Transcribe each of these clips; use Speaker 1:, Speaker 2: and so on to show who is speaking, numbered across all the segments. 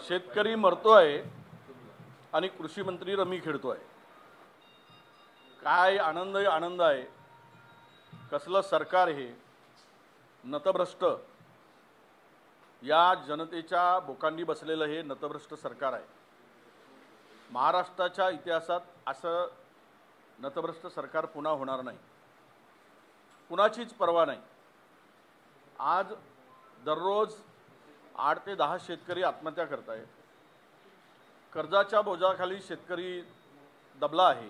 Speaker 1: शेतकरी मरतोय आणि कृषी मंत्री रमी खेळतोय. काय आनंद आहे. कसलं सरकार हे नतभ्रष्ट, या जनतेच्या बोकांडी बसलेलं हे नतभ्रष्ट सरकार आहे. महाराष्ट्राच्या इतिहासात असं नतभ्रष्ट सरकार पुन्हा होणार नाही. कुणाचीच पर्वा नाही. आज दररोज 8 ते 10 शेतकरी आत्महत्या करत आहेत. कर्जाच्या बोजाखाली शेतकरी दबला आहे.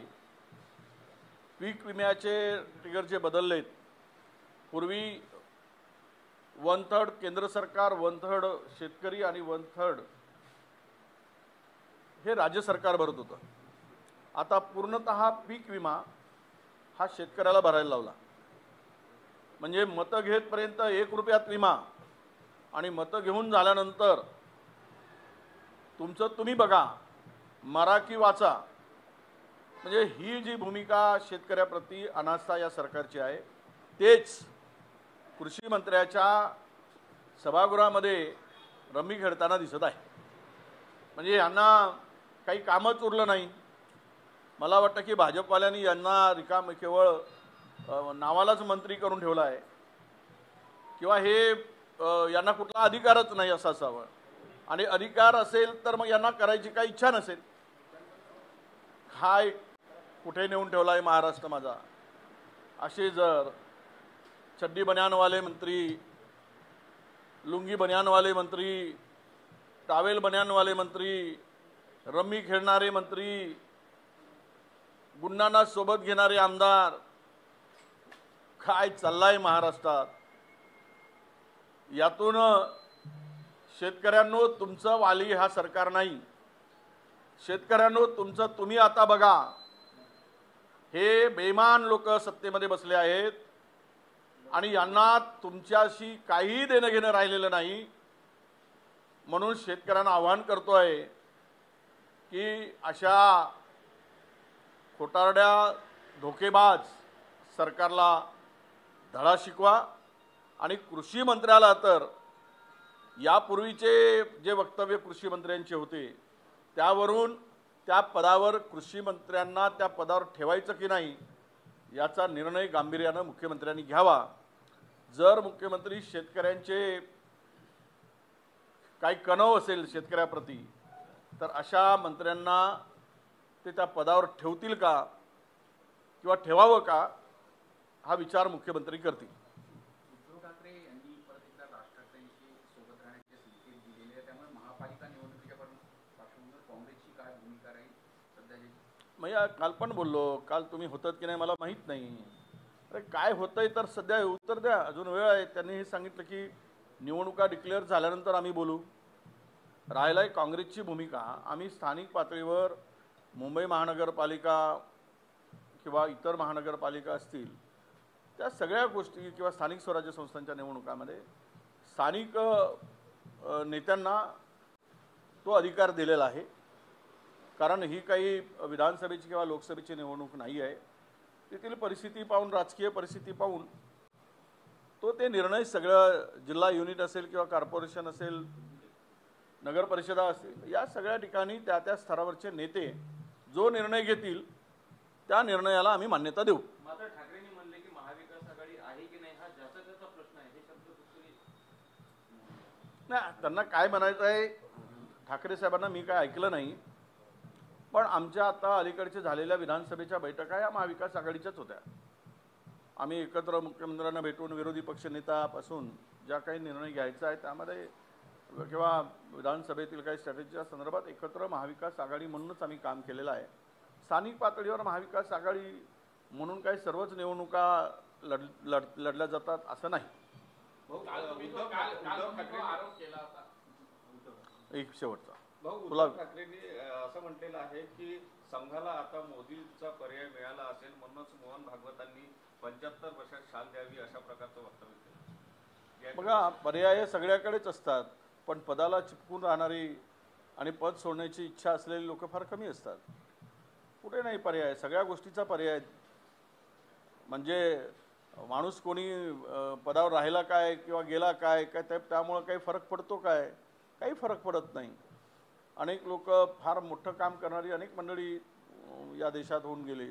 Speaker 1: पीक विम्याचे ट्रिगर जे बदललेत, पूर्वी 1/3 केंद्र सरकार, 1/3 शेतकरी आणि 1/3 हे राज्य सरकार भरत होतं. आता पूर्णतः पीक विमा हा शेतकऱ्याला भरायला लावला. म्हणजे मतं घेतपर्यंत 1 रुपयात विमा आणि मतं घेऊन झाल्यानंतर तुमचं तुम्ही बघा, मरा की वाचा. म्हणजे ही जी भूमिका शेतकऱ्याप्रती अनास्था या सरकारची आहे, तेच कृषी मंत्र्याच्या सभागृहामध्ये रमी खेळताना दिसत आहे. म्हणजे यांना काही कामच उरलं नाही. मला वाटतं की भाजपवाल्यांनी यांना रिकाम केवळ नावालाच मंत्री करून ठेवला आहे, किंवा हे यांना कुठला अधिकारच नाही असं असावं. आणि अधिकार असेल तर मग यांना करायची काही इच्छा नसेल. काय कुठे नेऊन ठेवला आहे महाराष्ट्र माझा. असे जर चड्डी बन्यानवाले मंत्री, लुंगी बन्यानवाले मंत्री, टावेल बन्यानवाले मंत्री, रम्मी खेळणारे मंत्री, गुंडांना सोबत घेणारे आमदार, काय चाललाय महाराष्ट्रात. यातून शेतकऱ्यांनो तुमचं वाली हा सरकार नाही. शेतकऱ्यांनो तुमचं तुम्ही आता बघा. हे बेईमान लोक सत्तेमध्ये बसले आहेत आणि यांना तुमच्याशी काही देणं घेणं राहिलेलं नाही. म्हणून शेतकऱ्यांना आवाहन करतोय की अशा खोटारड्या धोकेबाज सरकारला धडा शिकवा. आणि कृषी मंत्र्याला तर यापूर्वीचे जे वक्तव्य कृषी मंत्र्यांचे होते त्यावरून त्या पदावर कृषी मंत्र्यांना त्या पदावर ठेवायचं की नाही याचा निर्णय गांभीर्यानं मुख्यमंत्र्यांनी घ्यावा. जर मुख्यमंत्री शेतकऱ्यांचे काही कणव असेल शेतकऱ्याप्रती, तर अशा मंत्र्यांना ते त्या पदावर ठेवतील का किंवा ठेवावं का, हा विचार मुख्यमंत्री करतील.
Speaker 2: उद्धव ठाकरे यांनी परत एकदा राज ठाकरेंशी सोबत राहण्याचे संकेत दिलेले आहे. त्यामुळे महापालिका निवडणुकीच्या पार्श्वभूमीवर काँग्रेसची काय भूमिका राहील सध्याची?
Speaker 1: मग काल पण बोललो. काल तुम्ही होतात की नाही मला माहीत नाही. अरे काय होतंय तर सध्या उत्तर द्या, अजून वेळ आहे. त्यांनी हे सांगितलं की निवडणुका डिक्लेअर झाल्यानंतर आम्ही बोलू. राहिलाय काँग्रेसची भूमिका. आम्ही स्थानिक पातळीवर मुंबई महानगरपालिका किंवा इतर महानगरपालिका असतील त्या सगळ्या गोष्टी किंवा स्थानिक स्वराज्य संस्थांच्या निवडणुकामध्ये स्थानिक नेत्यांना तो अधिकार दिलेला आहे. कारण ही काही विधानसभेची किंवा लोकसभेची निवडणूक नाही आहे. तेथील परिस्थिती पाहून, राजकीय परिस्थिती पाहून तो ते निर्णय सगळं जिल्हा युनिट असेल किंवा कॉर्पोरेशन असेल, नगर परिषदा असतील, या सगळ्या ठिकाणी त्या त्या स्तरावरचे नेते जो निर्णय घेतील त्या निर्णयाला आम्ही मान्यता देऊ.
Speaker 3: मात्र ठाकरेंनी म्हणले की महाविकास आघाडी आहे की नाही हा ज्याचा त्याचा प्रश्न आहे. हे शब्द
Speaker 1: नाही, त्यांना काय म्हणायचं आहे ठाकरे साहेबांना मी काय ऐकलं नाही. पण आमच्या आता अलीकडच्या झालेल्या विधानसभेच्या बैठका या महाविकास आघाडीच्याच होत्या. आम्ही एकत्र मुख्यमंत्र्यांना भेटून विरोधी पक्षनेतापासून ज्या काही निर्णय घ्यायचा आहे त्यामध्ये किंवा विधानसभेतील काही स्ट्रॅटेजीच्या संदर्भात एकत्र महाविकास आघाडी म्हणूनच आम्ही काम केलेलं आहे. स्थानिक पातळीवर महाविकास आघाडी म्हणून काही सर्वच निवडणुका लढल्या जातात असं नाही. एक शेवटचा
Speaker 4: उद्धव ठाकरेंनी असं म्हटलेलं आहे की संघाला आता मोदींचा पर्याय मिळाला असेल, म्हणूनच मोहन भागवतांनी 75 वर्षात शाल द्यावी अशा प्रकारचं वक्तव्य केलं.
Speaker 1: बघा, पर्याय सगळ्याकडेच असतात, पण पदाला चिपकून राहणारी आणि पद सोडण्याची इच्छा असलेली लोक फार कमी असतात. कुठे नाही पर्याय, सगळ्या गोष्टीचा पर्याय. म्हणजे माणूस कोणी पदावर राहिला काय किंवा गेला काय काय त्यामुळे काही फरक पडतो काय. काही फरक पडत नाही. अनेक लोक फार मोठं काम करणारी अनेक मंडळी या देशात होऊन गेली,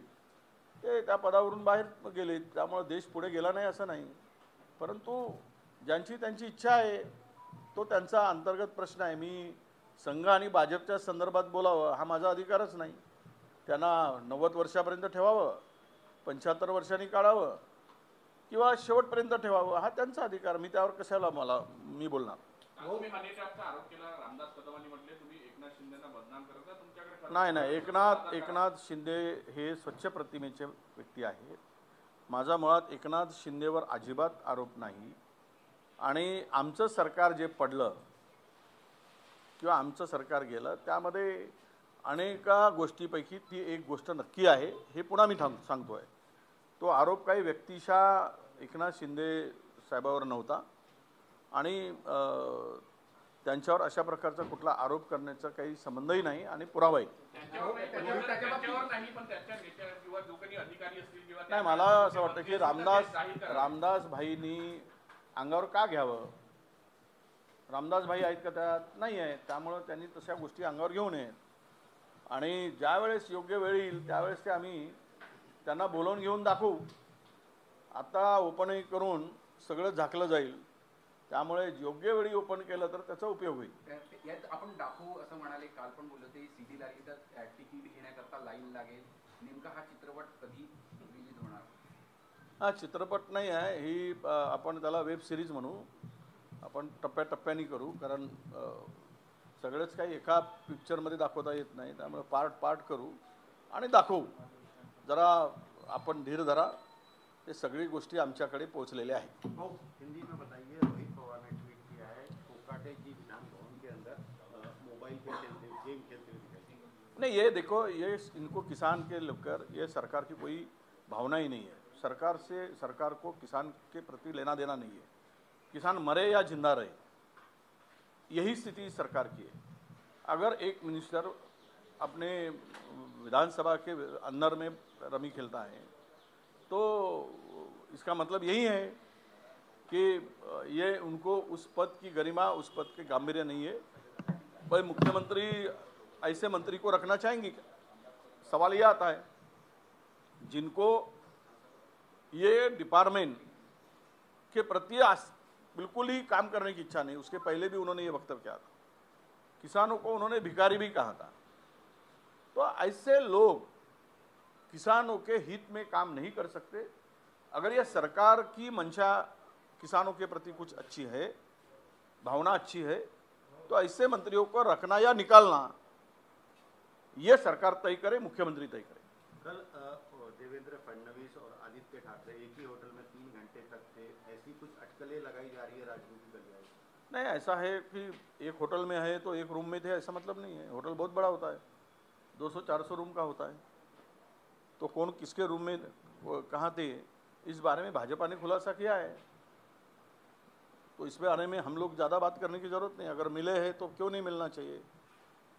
Speaker 1: ते त्या पदावरून बाहेर गेले. त्यामुळे देश पुढे गेला नाही असं नाही, परंतु ज्यांची त्यांची इच्छा आहे तो त्यांचा अंतर्गत प्रश्न आहे. मी संघ आणि भाजपच्या संदर्भात बोलावं हा माझा अधिकारच नाही. त्यांना 90 वर्षापर्यंत ठेवावं, 75 वर्षांनी काढावं किंवा शेवटपर्यंत ठेवावं हा त्यांचा अधिकार. मी त्यावर कशाला मी बोलणार.
Speaker 4: तुम्ही हनी ट्रॅपचा आरोप केला. रामदास कदमांनी म्हटले तुम्ही एकनाथ शिंदेना बदनाम करता, तुमच्याकडे
Speaker 1: नाही, एकनाथ शिंदे हे स्वच्छ प्रतिमेचे व्यक्ती आहेत. माझा मुळात एकनाथ शिंदेवर अजिबात आरोप नाही. आणि आमचं सरकार जे पडलं किंवा आमचं सरकार गेलं त्यामध्ये अनेका गोष्टीपैकी ती एक गोष्ट नक्की आहे, हे पुन्हा मी सांगतोय. तो आरोप काही व्यक्तिशः एकनाथ शिंदे साहेबावर नव्हता आणि त्यांच्यावर अशा प्रकारचा कुठला आरोप करण्याचा काही संबंधही नाही आणि पुरावाही नाही. मला असं वाटतं की रामदास भाईंनी अंगावर का घ्यावं. रामदास भाई आहेत का त्यात? नाही आहे. त्यामुळं त्यांनी तशा गोष्टी अंगावर घेऊ नयेत. आणि ज्यावेळेस योग्य वेळ येईल त्यावेळेस ते आम्ही त्यांना बोलवून घेऊन दाखवू. आता ओपनही करून सगळं झाकलं जाईल, त्यामुळे योग्य वेळी ओपन केलं तर त्याचा उपयोग होईल.
Speaker 2: यात आपण दाखवू असं म्हणाले, काल पण बोललो ते सीडी लागली तर तिकीट घेण्याकरता लाईन लागेल. नेमका हा चित्रपट कधी रिलीज होणार?
Speaker 1: हा चित्रपट नाही आहे, ही आपण त्याला वेब सिरीज म्हणू. आपण टप्प्याटप्प्याने करू, कारण सगळंच काही एका पिक्चरमध्ये दाखवता येत नाही. त्यामुळे पार्ट करू आणि दाखवू. जरा आपण धीर धरा, ते सगळी गोष्टी आमच्याकडे पोहोचलेल्या आहेत.
Speaker 5: हिंदी में बताइए, रोहित पवार ने ट्वीट किया है कोकाटे की विधान भवन के अंदर मोबाइल पे खेलते गेम खेलते हुए दिखाई दिए.
Speaker 1: नहीं, ये देखो, ये इनको किसान के लेकर ये सरकार की कोई भावना ही नहीं है. सरकार को किसान के प्रति लेना देना नहीं है. किसान मरे या जिंदा रहे, यही स्थिति सरकार की है. अगर एक मिनिस्टर अपने विधानसभा के अंदर में रमी खेलता है तो इसका मतलब यही है कि ये उनको उस पद की गरिमा, उस पद के गांभीर्य नहीं है. भाई मुख्यमंत्री ऐसे मंत्री को रखना चाहेंगे क्या? सवाल ये आता है. जिनको ये डिपार्टमेंट के प्रति बिल्कुल ही काम करने की इच्छा नहीं, उसके पहले भी उन्होंने ये वक्तव्य किया था. किसानों को उन्होंने भिखारी भी कहा था. तो ऐसे लोग किसानों के हित में काम नहीं कर सकते. अगर यह सरकार की मंशा किसानों के प्रति कुछ अच्छी है, भावना अच्छी है, तो ऐसे मंत्रियों को रखना या निकालना ये सरकार तय करे, मुख्यमंत्री तय करे.
Speaker 5: कल देवेंद्र फडणवीस और आदित्य ठाकरे एक ही होटल में 3 घंटे तक थे. ऐसी कुछ अटकलें लगाई जा रही है राजनीतिक दल.
Speaker 1: नहीं, ऐसा है कि एक होटल में है तो एक रूम में थे, ऐसा मतलब नहीं है. होटल बहुत बड़ा होता है, 200-400 रूम का होता है. तो कौन किसके रूम में कहाँ थे, इस बारे में भाजपा ने खुलासा किया है. तो इस बारे में हम लोग ज़्यादा बात करने की ज़रूरत नहीं. अगर मिले हैं तो क्यों नहीं मिलना चाहिए.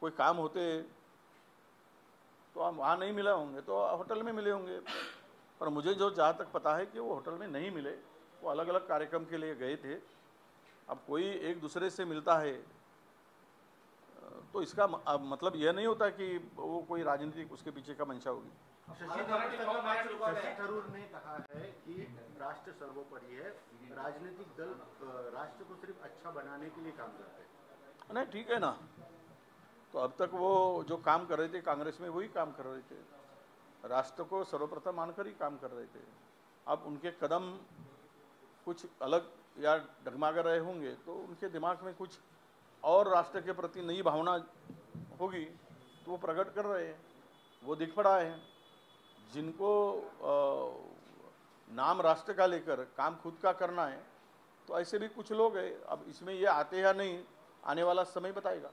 Speaker 1: कोई काम होते तो हम वहाँ नहीं मिले होंगे तो होटल में मिले होंगे. पर मुझे जो जहाँ तक पता है कि वो होटल में नहीं मिले, वो अलग अलग कार्यक्रम के लिए गए थे. अब कोई एक दूसरे से मिलता है तो इसका मतलब यह नहीं होता कि वो कोई राजनीतिक उसके पीछे का मंशा होगी.
Speaker 5: शशि थरूर ने कहा है कि राष्ट्र सर्वोपरि है, राजनीतिक दल राष्ट्र को सिर्फ अच्छा बनाने के लिए काम करते हैं.
Speaker 1: नहीं, ठीक है ना. तो अब तक वो जो काम कर रहे थे कांग्रेस में वही काम कर रहे थे. राष्ट्र को सर्वप्रथम मानकर ही काम कर रहे थे. अब उनके कदम कुछ अलग या डगमगा रहे होंगे तो उनके दिमाग में कुछ और राष्ट्र के प्रति नई भावना होगी तो वो प्रकट कर रहे हैं. वो दिख पड़ा है. जिनको नाम राष्ट्र का लेकर काम खुद का करना है तो ऐसे भी कुछ लोग हैं. अब इसमें ये आते या नहीं, आने वाला समय बताएगा.